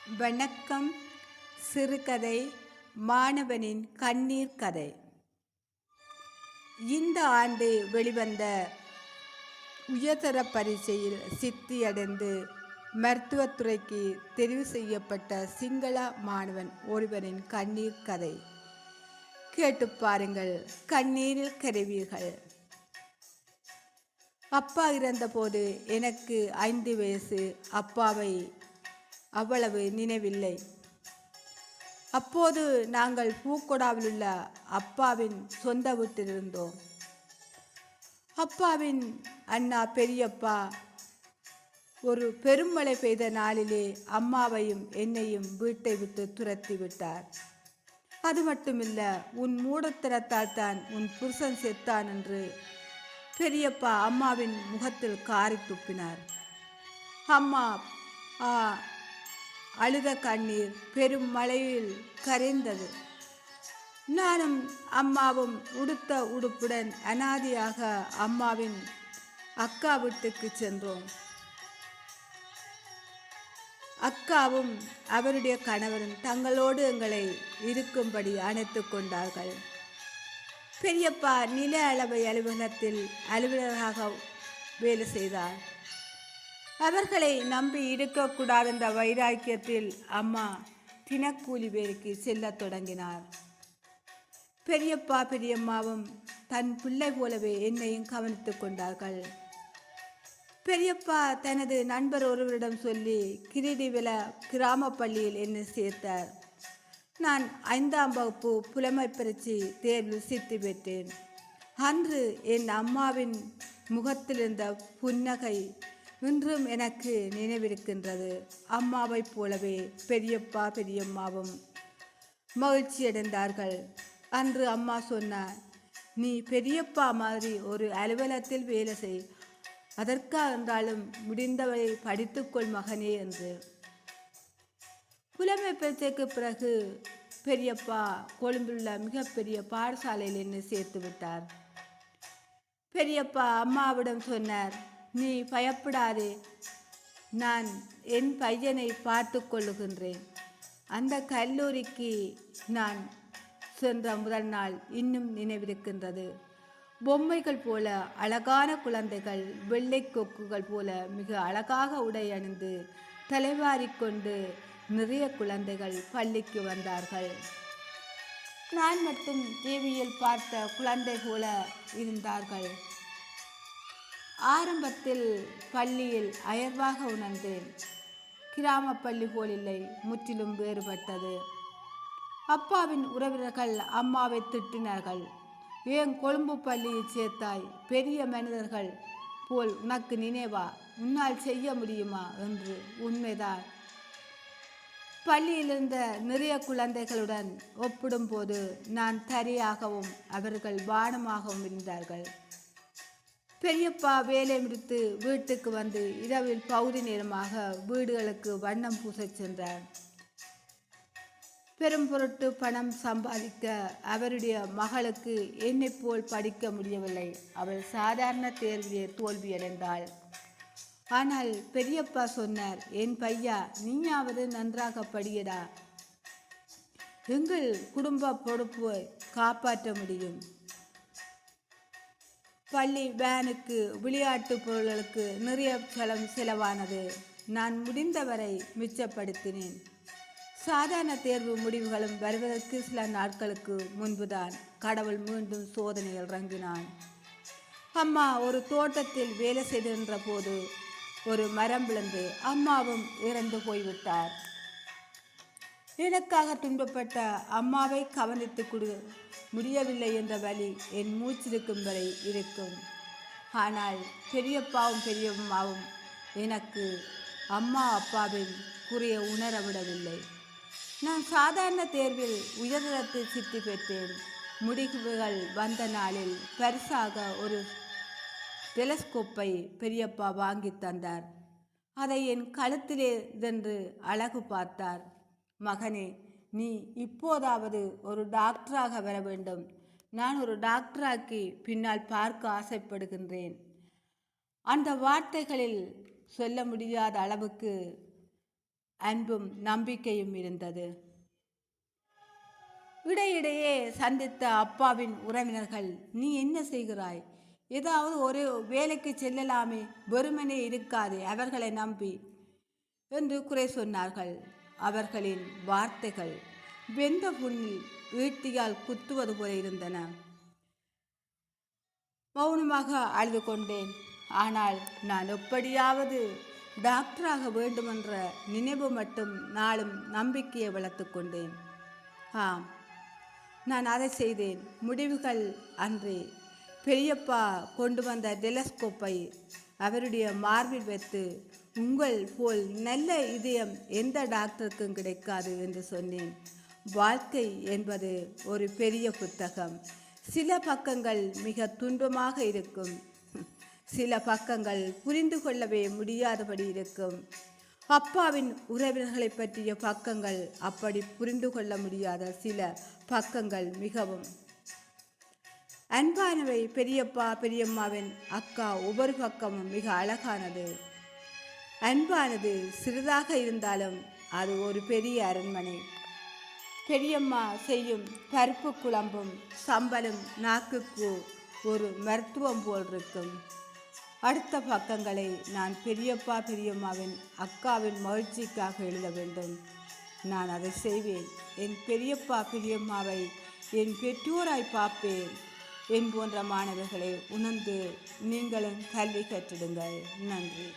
வணக்கம். சிறுகதை மாணவனின் கண்ணீர் கதை. இந்த ஆண்டு வெளிவந்த உயர்தர பரீட்சையில் சித்தியடைந்து மருத்துவத்துறைக்கு தெரிவு செய்யப்பட்ட சிங்கள மாணவன் ஒருவரின் கண்ணீர் கதை. கேட்டு பாருங்கள், கண்ணீரில் கருவீர்கள். அப்பா இறந்தபோது எனக்கு 5 வயசு. அப்பாவை அவ்வளவு நினைவில்லை. அப்போது நாங்கள் பூக்கொடாவில் உள்ள அப்பாவின் சொந்த வீட்டில் இருந்தோம். அப்பாவின் அண்ணா பெரியப்பா ஒரு பெருமழை பெய்த நாளிலே அம்மாவையும் என்னையும் வீட்டை விட்டு துரத்தி விட்டார். அது மட்டுமில்ல, உன் மூடத்தனத்தால் தான் உன் புருஷன் செத்தான் என்று பெரியப்பா அம்மாவின் முகத்தில் காரி துப்பினார். அம்மா அழுத கண்ணீர் பெரும் மழையில் கரைந்தது. நானும் அம்மாவும் உடுத்த உடுப்புடன் அனாதையாக அம்மாவின் அக்கா வீட்டுக்கு சென்றோம். அக்காவும் அவருடைய கணவரும் தங்களோடு எங்களை இருக்கும்படி அணைத்து கொண்டார்கள். பெரியப்பா நில அளவை அலுவலகத்தில் அலுவலராக வேலை செய்தார். அவர்களை நம்பி இருக்கக்கூடாதென்ற வைராக்கியத்தில் அம்மா தினக்கூலி வேலைக்கு செல்ல தொடங்கினார். பெரியப்பா பெரியம்மாவும் தன் பிள்ளை போலவே என்னையும் கவனித்து கொண்டார்கள். பெரியப்பா தனது நண்பர் ஒருவரிடம் சொல்லி கிரீடிவில கிராம பள்ளியில் என்னை சேர்த்தார். நான் 5ஆம் வகுப்பு புலமை பரீட்சை தேர்வில் சித்தி பெற்றேன். அன்று என் அம்மாவின் முகத்திலிருந்த புன்னகை இன்றும் எனக்கு நினைவிருக்கின்றது. அம்மாவைப் போலவே பெரியப்பா பெரியம்மாவும் மகிழ்ச்சியடைந்தார்கள். அன்று அம்மா சொன்னார், நீ பெரியப்பா மாதிரி ஒரு அலுவலகத்தில் வேலை செய், அதற்காக என்றாலும் முடிந்தவரை படித்துக்கொள் மகனே என்று. புலமை பரீட்சைக்கு பிறகு பெரியப்பா கொழும்பிலுள்ள மிகப்பெரிய பாடசாலையில் என்னை சேர்த்து விட்டார். பெரியப்பா அம்மாவிடம் சொன்னார், நீ பயப்படாதே, நான் என் பையனை பார்த்து கொள்ளுகின்றேன். அந்த கல்லூரிக்கு நான் சென்ற முதல் நாள் இன்னும் நினைவிருக்கின்றது. பொம்மைகள் போல அழகான குழந்தைகள், வெள்ளை கொக்குகள் போல மிக அழகாக உடை அணிந்து தலைவாரிக்கொண்டு நிறைய குழந்தைகள் பள்ளிக்கு வந்தார்கள். நான் மட்டும் டிவியில் பார்த்த குழந்தை போல இருந்தார்கள். ஆரம்பத்தில் பள்ளியில் அயர்வாக உணர்ந்தேன். கிராம பள்ளி போல் இல்லை, முற்றிலும் வேறுபட்டது. அப்பாவின் உறவினர்கள் அம்மாவை திட்டினார்கள். ஏன் கொழும்பு பள்ளியில் சேர்த்தாய்? பெரிய மனிதர்கள் போல் உனக்கு நினைவா? உன்னால் செய்ய முடியுமா என்று. உண்மைதான். பள்ளியில் இருந்த நிறைய குழந்தைகளுடன் ஒப்பிடும்போது நான் தரையாகவும் அவர்கள் வானமாகவும் இருந்தார்கள். பெரியப்பா வேலை முடித்து வீட்டுக்கு வந்து இரவில் பகுதி நேரமாக வீடுகளுக்கு வண்ணம் பூசச் சென்றார். பெரும் பொருட்டு பணம் சம்பாதிக்க அவருடைய மகளுக்கு என்னை போல் படிக்க முடியவில்லை. அவள் சாதாரண தேர்விலே தோல்வியடைந்தாள். ஆனால் பெரியப்பா சொன்னார், என் பையா, நீயாவது நன்றாக படியடா, எங்கள் குடும்ப பொறுப்பை காப்பாற்ற முடியும். பள்ளி வேனுக்கு, விளையாட்டு பொருள்களுக்கு நிறைய செலவானது. நான் முடிந்தவரை மிச்சப்படுத்தினேன். சாதாரண தேர்வு முடிவுகளும் வருவதற்கு சில நாட்களுக்கு முன்புதான் கடவுள் மீண்டும் சோதனையில் இறங்கினான். அம்மா ஒரு தோட்டத்தில் வேலை செய்திருந்த போது ஒரு மரம் விழுந்து அம்மாவும் இறந்து போய்விட்டார். எனக்காக துன்பப்பட்ட அம்மாவை கவனித்து முடியவில்லை என்ற வலி என் மூச்சிருக்கும் வரை இருக்கும். ஆனால் பெரியப்பாவும் பெரியம்மாவும் எனக்கு அம்மா அப்பாவின் குறைய உணர விடவில்லை. நான் சாதாரண தேர்வில் உயர்தரத்தில் சித்தி பெற்றேன். முடிவுகள் வந்த நாளில் பரிசாக ஒரு டெலஸ்கோப்பை பெரியப்பா வாங்கி தந்தார். அதை என் கழுத்திலே இதென்று அழகு பார்த்தார். மகனே, நீ இப்போதாவது ஒரு டாக்டராக வர வேண்டும். நான் ஒரு டாக்டராக்கி பின்னால் பார்க்க ஆசைப்படுகின்றேன். அந்த வார்த்தைகளில் சொல்ல முடியாத அளவுக்கு அன்பும் நம்பிக்கையும் இருந்தது. இடையிடையே சந்தித்த அப்பாவின் உறவினர்கள், நீ என்ன செய்கிறாய், ஏதாவது ஒரு வேலைக்கு செல்லலாமே, வெறுமனே இருக்காதே அவர்களை நம்பி என்று குறை சொன்னார்கள். அவர்களின் வார்த்தைகள் வெந்த புண்ணில் ஈட்டியால் குத்துவது போல இருந்தன. மௌனமாக அழுது கொண்டேன். ஆனால் நான் எப்படியாவது டாக்டராக வேண்டுமென்ற நினைவு மட்டும் நாளும் நம்பிக்கையை வளர்த்து கொண்டேன். ஆம், நான் அதை செய்தேன். முடிவுகள் அன்றே பெரியப்பா கொண்டு வந்த டெலஸ்கோப்பை அவருடைய மார்பில் வைத்து, உங்கள் போல் நல்ல இதயம் எந்த டாக்டருக்கும் கிடைக்காது என்று சொன்னேன். வாழ்க்கை என்பது ஒரு பெரிய புத்தகம். சில பக்கங்கள் மிக துன்பமாக இருக்கும், சில பக்கங்கள் புரிந்து கொள்ளவே முடியாதபடி இருக்கும். அப்பாவின் உறவினர்களை பற்றிய பக்கங்கள் அப்படி புரிந்து கொள்ள முடியாத சில பக்கங்கள் மிகவும் அன்பானவை. பெரியப்பா பெரியம்மாவின் அக்கா ஒவ்வொரு பக்கமும் மிக அழகானது. அன்பானது சிறிதாக இருந்தாலும் அது ஒரு பெரிய அரண்மனை. பெரியம்மா செய்யும் பருப்பு குழம்பும் சம்பலும் நாக்குக்கு ஒரு மருத்துவம் போல் இருக்கும். அடுத்த பக்கங்களை நான் பெரியப்பா பெரியம்மாவின் அக்காவின் மகிழ்ச்சிக்காக எழுத வேண்டும். நான் அதை செய்வேன். என் பெரியப்பா பெரியம்மாவை என் பெற்றோராய் பார்ப்பேன். என் போன்ற மாணவர்களை உணர்ந்து நீங்களும் கல்வி கற்றிடுங்கள். நன்றி.